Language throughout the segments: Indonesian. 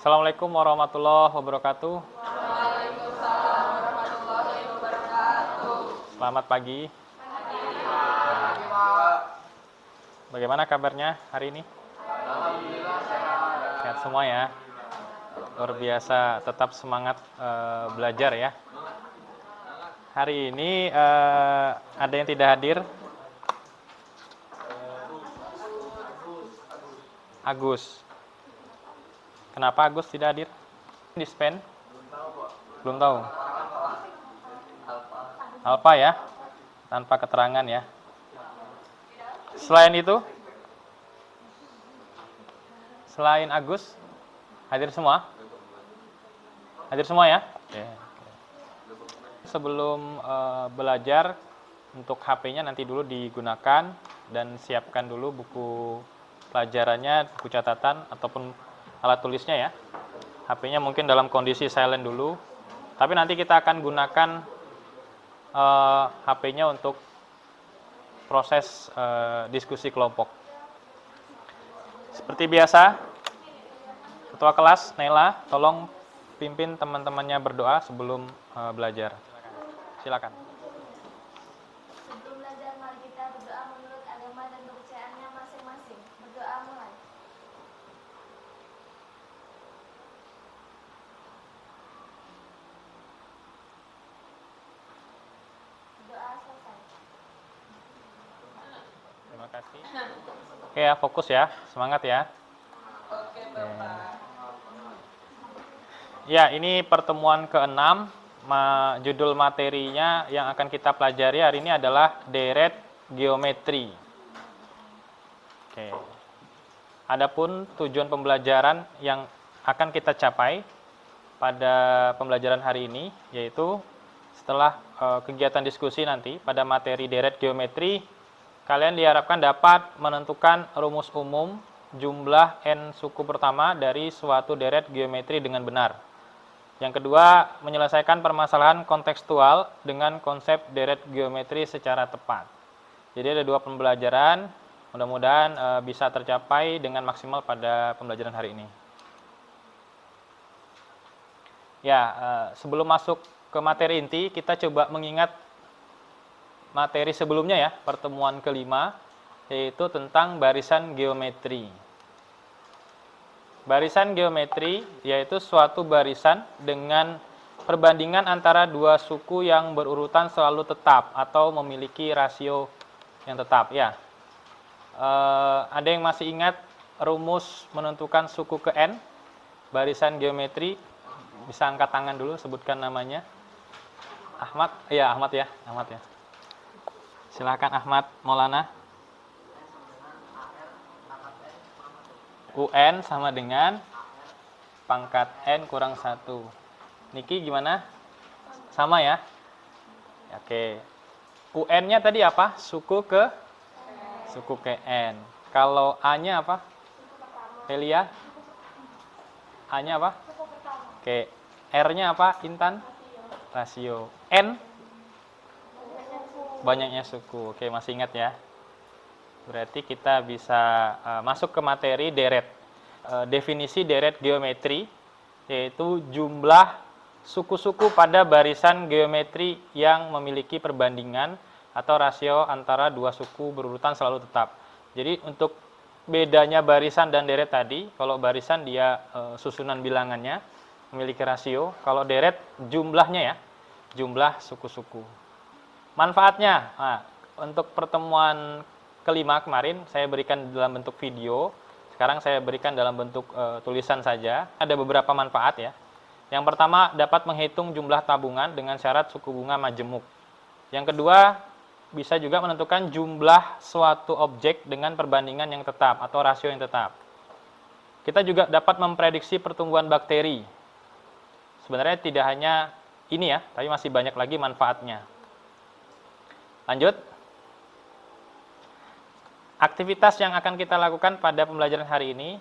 Assalamualaikum warahmatullahi wabarakatuh. Waalaikumsalam warahmatullahi wabarakatuh. Selamat pagi. Pagi, Pak. Bagaimana kabarnya hari ini? Alhamdulillah sehat. Sehat semua ya. Luar biasa, tetap semangat belajar ya. Hari ini ada yang tidak hadir? Agus. Kenapa Agus tidak hadir? Dispen? Belum tahu. Alfa ya? Tanpa keterangan ya. Selain itu? Selain Agus? Hadir semua? Hadir semua ya? Oke. Sebelum belajar, untuk HP-nya nanti dulu digunakan dan siapkan dulu buku pelajarannya, buku catatan ataupun alat tulisnya ya. HP-nya mungkin dalam kondisi silent dulu. Tapi nanti kita akan gunakan HP-nya untuk proses diskusi kelompok. Seperti biasa, Ketua kelas Naila, tolong pimpin teman-temannya berdoa sebelum belajar. Silakan. Sebelum belajar, mari kita berdoa menurut agama dan kepercayaannya masing-masing. Berdoa mulai. Doa selesai. Terima kasih. Oke ya, fokus ya. Semangat ya. Oke, Bapak. Ya, ini pertemuan ke-6. Judul materinya yang akan kita pelajari hari ini adalah deret geometri. Oke. Adapun tujuan pembelajaran yang akan kita capai pada pembelajaran hari ini, yaitu setelah kegiatan diskusi nanti pada materi deret geometri, kalian diharapkan dapat menentukan rumus umum jumlah n suku pertama dari suatu deret geometri dengan benar. Yang kedua, menyelesaikan permasalahan kontekstual dengan konsep deret geometri secara tepat. Jadi ada dua pembelajaran, mudah-mudahan bisa tercapai dengan maksimal pada pembelajaran hari ini. Ya, sebelum masuk ke materi inti, kita coba mengingat materi sebelumnya ya, pertemuan kelima, yaitu tentang barisan geometri. Barisan geometri yaitu suatu barisan dengan perbandingan antara dua suku yang berurutan selalu tetap atau memiliki rasio yang tetap. Ya, ada yang masih ingat rumus menentukan suku ke n barisan geometri? Bisa angkat tangan dulu, sebutkan namanya. Ahmad? Iya, Ahmad ya. Ahmad ya. Silakan Ahmad Maulana. UN sama dengan pangkat N kurang 1. Niki gimana? Sama ya? Oke. UN-nya tadi apa? Suku ke N. Kalau A-nya apa? Elia? A-nya apa? Oke. R-nya apa? Intan? Rasio. N? Banyaknya suku. Oke, masih ingat ya? Berarti kita bisa masuk ke materi deret. Definisi deret geometri yaitu jumlah suku-suku pada barisan geometri yang memiliki perbandingan atau rasio antara dua suku berurutan selalu tetap. Jadi untuk bedanya barisan dan deret tadi, kalau barisan dia susunan bilangannya memiliki rasio, kalau deret jumlahnya ya, jumlah suku-suku. Manfaatnya, untuk pertemuan kelima kemarin saya berikan dalam bentuk video, sekarang saya berikan dalam bentuk tulisan saja. Ada beberapa manfaat ya. Yang pertama, dapat menghitung jumlah tabungan dengan syarat suku bunga majemuk. Yang kedua, bisa juga menentukan jumlah suatu objek dengan perbandingan yang tetap atau rasio yang tetap. Kita juga dapat memprediksi pertumbuhan bakteri. Sebenarnya tidak hanya ini ya, tapi masih banyak lagi manfaatnya. Lanjut. Aktivitas yang akan kita lakukan pada pembelajaran hari ini,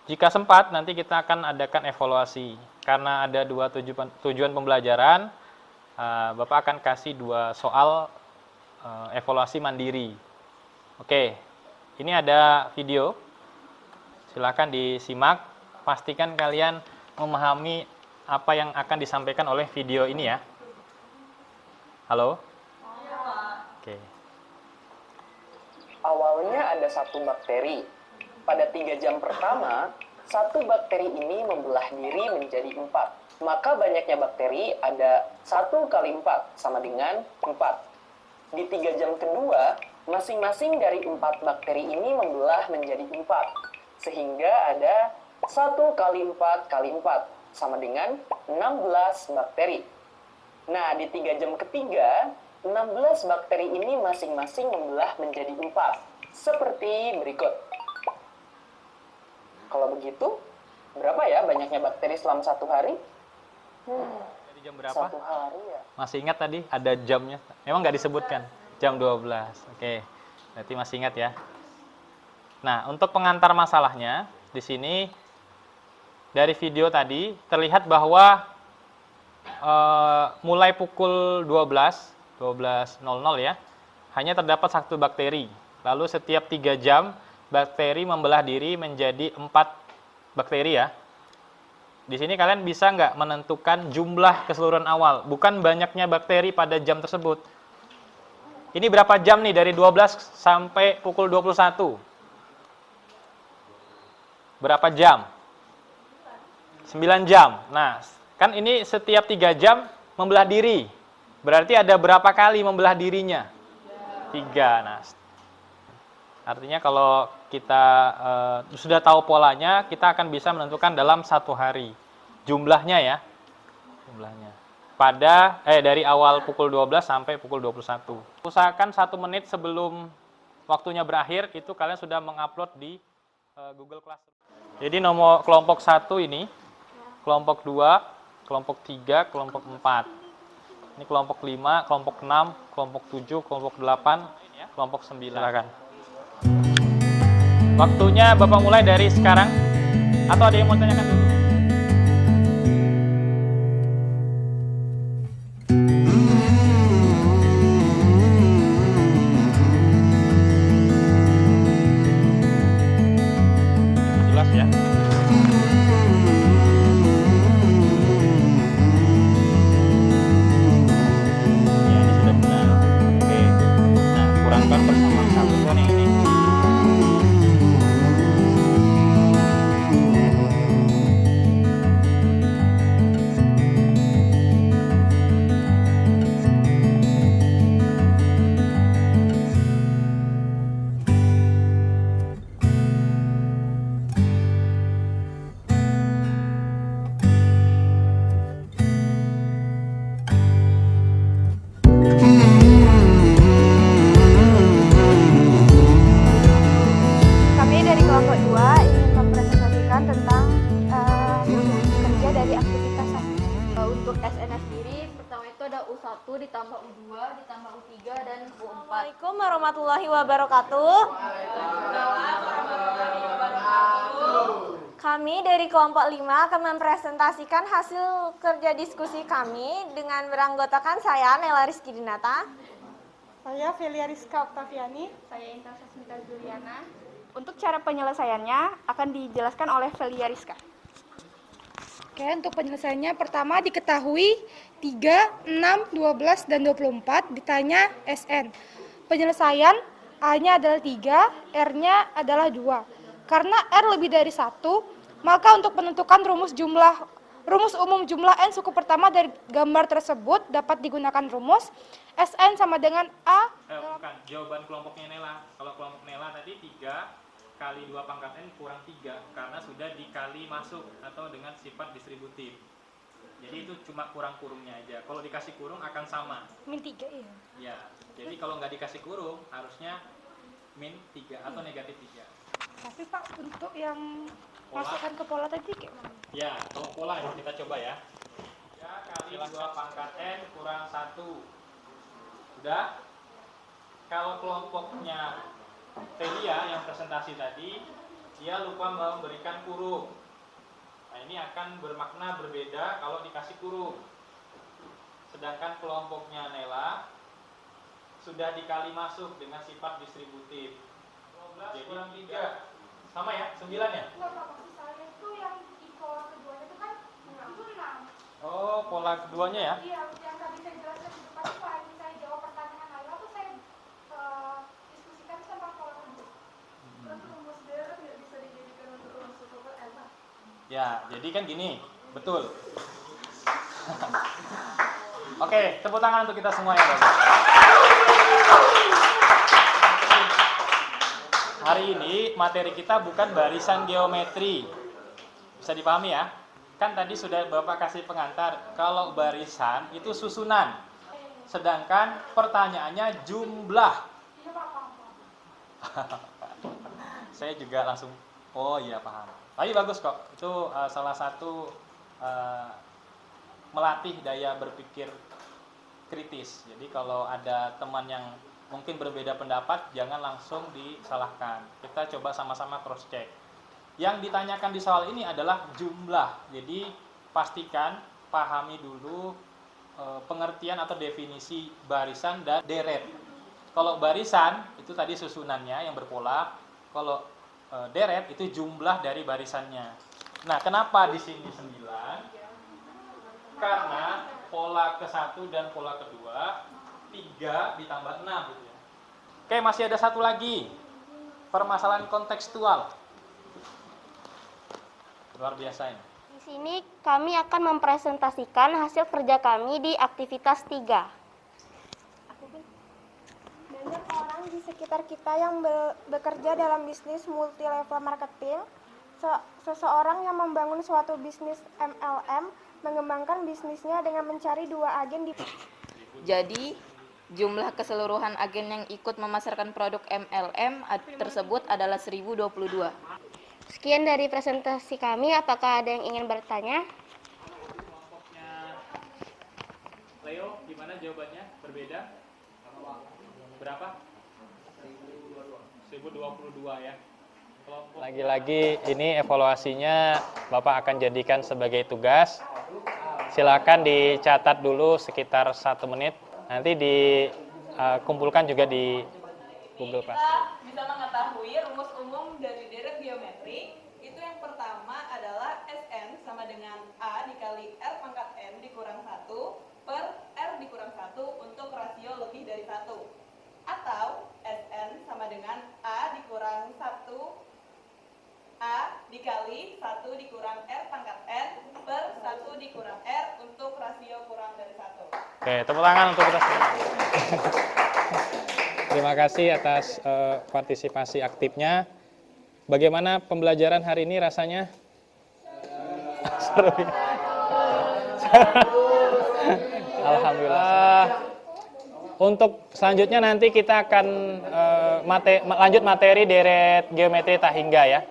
jika sempat nanti kita akan adakan evaluasi. Karena ada dua tujuan pembelajaran, Bapak akan kasih dua soal evaluasi mandiri. Oke, ini ada video. Silakan disimak, pastikan kalian memahami apa yang akan disampaikan oleh video ini ya. Halo? Oke. Awalnya ada satu bakteri. Pada 3 jam pertama, satu bakteri ini membelah diri menjadi 4. Maka banyaknya bakteri ada 1 kali 4 sama dengan 4. Di 3 jam kedua, masing-masing dari 4 bakteri ini membelah menjadi 4. Sehingga ada 1 kali 4 kali 4 sama dengan 16 bakteri. Nah, di 3 jam ketiga, 16 bakteri ini masing-masing membelah menjadi 4. Seperti berikut. Kalau begitu, berapa ya banyaknya bakteri selama 1 hari? Jadi jam berapa? 1 hari ya. Masih ingat tadi ada jamnya? Memang nggak disebutkan. Jam 12. Oke. Berarti masih ingat ya. Nah, untuk pengantar masalahnya, di sini dari video tadi terlihat bahwa mulai pukul 12.00 ya, hanya terdapat 1 bakteri. Lalu setiap 3 jam, bakteri membelah diri menjadi 4 bakteri ya. Di sini kalian bisa nggak menentukan jumlah keseluruhan awal, bukan banyaknya bakteri pada jam tersebut. Ini berapa jam nih dari 12 sampai pukul 21? Berapa jam? 9 jam. Nah, kan ini setiap 3 jam membelah diri. Berarti ada berapa kali membelah dirinya? 3. Nah, artinya kalau kita sudah tahu polanya, kita akan bisa menentukan dalam 1 hari. Jumlahnya ya. Jumlahnya. Dari awal pukul 12 sampai pukul 21. Usahakan 1 menit sebelum waktunya berakhir, itu kalian sudah mengupload di Google Classroom. Jadi nomor kelompok 1 ini, kelompok 2, kelompok 3, kelompok 4. Ini kelompok 5, kelompok 6, kelompok 7, kelompok 8, kelompok 9. Silakan. Waktunya Bapak mulai dari sekarang, atau ada yang mau tanyakan dulu? Jelas ya? Ya, ini sudah benar. Oke. Nah, kurangkan bersama satuan yang ini. Kami dari kelompok 2 ingin mempresentasikan tentang kerja dari aktivitas Untuk SNS sendiri, pertama itu ada U1 ditambah U2 ditambah U3 dan U4. Assalamualaikum warahmatullahi wabarakatuh. Kami dari kelompok 5 akan mempresentasikan hasil kerja diskusi kami dengan beranggotakan saya, Nela Rizky Dinata. Saya Velia Rizka Oktaviani. Saya Intan Sasmita Juliana. Untuk cara penyelesaiannya akan dijelaskan oleh Velia Rizka. Oke, untuk penyelesaiannya pertama diketahui 3, 6, 12, dan 24 ditanya SN. Penyelesaian A-nya adalah 3, R-nya adalah 2. Karena R lebih dari 1, maka untuk menentukan rumus umum jumlah N suku pertama dari gambar tersebut dapat digunakan rumus SN sama dengan A. Bukan, jawaban kelompoknya Nela. Kalau kelompok Nela tadi 3 kali 2 pangkat N kurang 3, karena sudah dikali masuk atau dengan sifat distributif. Jadi itu cuma kurang kurungnya aja. Kalau dikasih kurung akan sama. Min 3 ya. Ya, jadi kalau nggak dikasih kurung harusnya min 3 atau negatif 3. Tapi Pak, untuk yang Pola. masukkan ke pola tadi kayak mana? Ya, kalau pola kita coba ya. 3 kali 2 pangkat N kurang 1. Sudah? Kalau kelompoknya Telia yang presentasi tadi, dia lupa memberikan kurung. Nah, ini akan bermakna berbeda kalau dikasih kurung. Sedangkan kelompoknya Nela sudah dikali masuk dengan sifat distributif. 12 kurang 3 Sama ya, 9 ya? Enggak, Pak. Maksud saya itu yang di pola keduanya itu kan itu 6. Oh, pola keduanya ya? Iya, yang tadi saya jelaskan di depan itu Pak, ini saya jawab pertanyaan Naila tuh saya diskusikan sama pola kedua. Terus rumus deret nggak bisa dijadikan untuk rumus super L, Pak? Ya, jadi kan gini, betul. Oke, tepuk tangan untuk kita semua ya, Bapak. Hari ini materi kita bukan barisan geometri. Bisa dipahami ya? Kan tadi sudah Bapak kasih pengantar, kalau barisan itu susunan. Sedangkan pertanyaannya jumlah. Iya, Pak, paham. Saya juga langsung, oh iya paham. Tapi bagus kok, itu salah satu melatih daya berpikir kritis. Jadi kalau ada teman yang mungkin berbeda pendapat, jangan langsung disalahkan. Kita coba sama-sama cross check. Yang ditanyakan di soal ini adalah jumlah. Jadi pastikan pahami dulu pengertian atau definisi barisan dan deret. Kalau barisan itu tadi susunannya yang berpola. Kalau deret itu jumlah dari barisannya. Nah, kenapa di sini 9? Karena pola ke-1 dan pola kedua 3 ditambah 6 gitu ya. Oke, masih ada satu lagi. Permasalahan kontekstual. Luar biasa ini. Di sini kami akan mempresentasikan hasil kerja kami di aktivitas 3. Banyak orang di sekitar kita yang bekerja dalam bisnis multi level marketing. Seseorang yang membangun suatu bisnis MLM mengembangkan bisnisnya dengan mencari 2 agen di. Jadi, jumlah keseluruhan agen yang ikut memasarkan produk MLM tersebut adalah 1022. Sekian dari presentasi kami. Apakah ada yang ingin bertanya? Kelompoknya Leo, gimana jawabannya? Berbeda? Berapa? 1022 ya. Lagi-lagi ini evaluasinya Bapak akan jadikan sebagai tugas. Silakan dicatat dulu sekitar 1 menit. Nanti dikumpulkan juga di Google Classroom. Kita bisa mengetahui rumus umum dari deret geometri. Itu yang pertama adalah Sn sama dengan A dikali R pangkat N dikurang 1 per R dikurang 1 untuk rasio lebih dari 1. Atau Sn sama dengan A dikurang 1 A dikali 1 dikurang R pangkat N per 1 dikurang R untuk rasio kurang dari 1. Oke, tepuk tangan untuk kita semua. Terima kasih atas partisipasi aktifnya. Bagaimana pembelajaran hari ini rasanya? Seru. Alhamdulillah. Untuk selanjutnya nanti kita akan lanjut materi deret geometri tak hingga ya.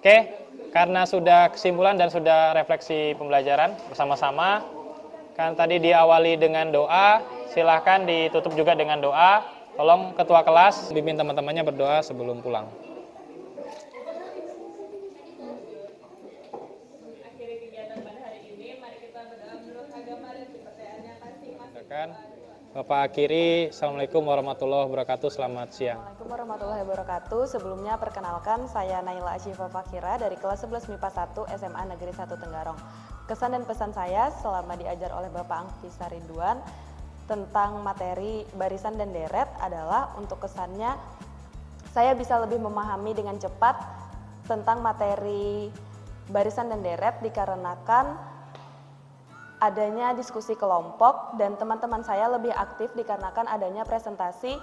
Oke, karena sudah kesimpulan dan sudah refleksi pembelajaran bersama-sama, kan tadi diawali dengan doa, silahkan ditutup juga dengan doa. Tolong ketua kelas bimbing teman-temannya berdoa sebelum pulang. Akhiri kegiatan pada hari ini, mari kita berdoa menurut agama dan kepercayaannya masing-masing. Bapak akhiri, Assalamualaikum warahmatullahi wabarakatuh, selamat siang. Assalamualaikum warahmatullahi wabarakatuh. Sebelumnya perkenalkan saya Naila Asyifa Fakhira dari kelas 11 MIPA 1 SMA Negeri 1 Tenggarong. Kesan dan pesan saya selama diajar oleh Bapak Angfisa Ridwan tentang materi barisan dan deret adalah untuk kesannya saya bisa lebih memahami dengan cepat tentang materi barisan dan deret dikarenakan adanya diskusi kelompok dan teman-teman saya lebih aktif dikarenakan adanya presentasi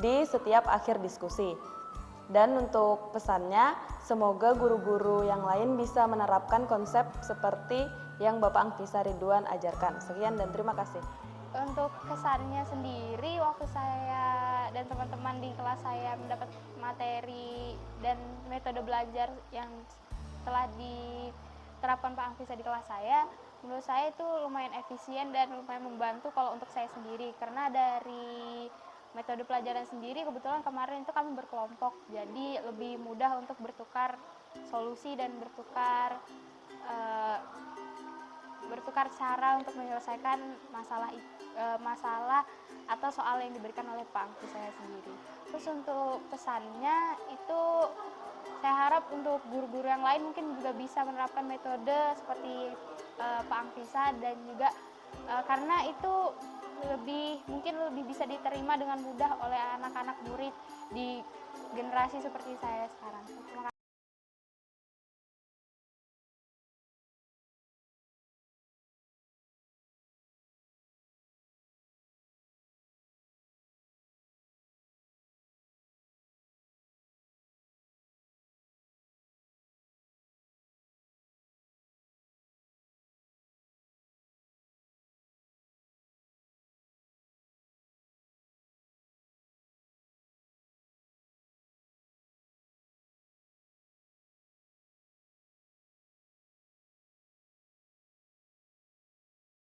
di setiap akhir diskusi. Dan untuk pesannya, semoga guru-guru yang lain bisa menerapkan konsep seperti yang Bapak Angfisa Ridwan ajarkan. Sekian dan terima kasih. Untuk kesannya sendiri, waktu saya dan teman-teman di kelas saya mendapat materi dan metode belajar yang telah diterapkan Pak Angfisa di kelas saya, menurut saya itu lumayan efisien dan lumayan membantu kalau untuk saya sendiri. Karena dari metode pelajaran sendiri, kebetulan kemarin itu kami berkelompok, jadi lebih mudah untuk bertukar solusi dan bertukar cara untuk menyelesaikan masalah atau soal yang diberikan oleh Pak Angfisa saya sendiri. Terus untuk pesannya itu Saya harap untuk guru-guru yang lain mungkin juga bisa menerapkan metode seperti Pak Angfisa dan juga karena itu mungkin lebih bisa diterima dengan mudah oleh anak-anak murid di generasi seperti saya sekarang. Terima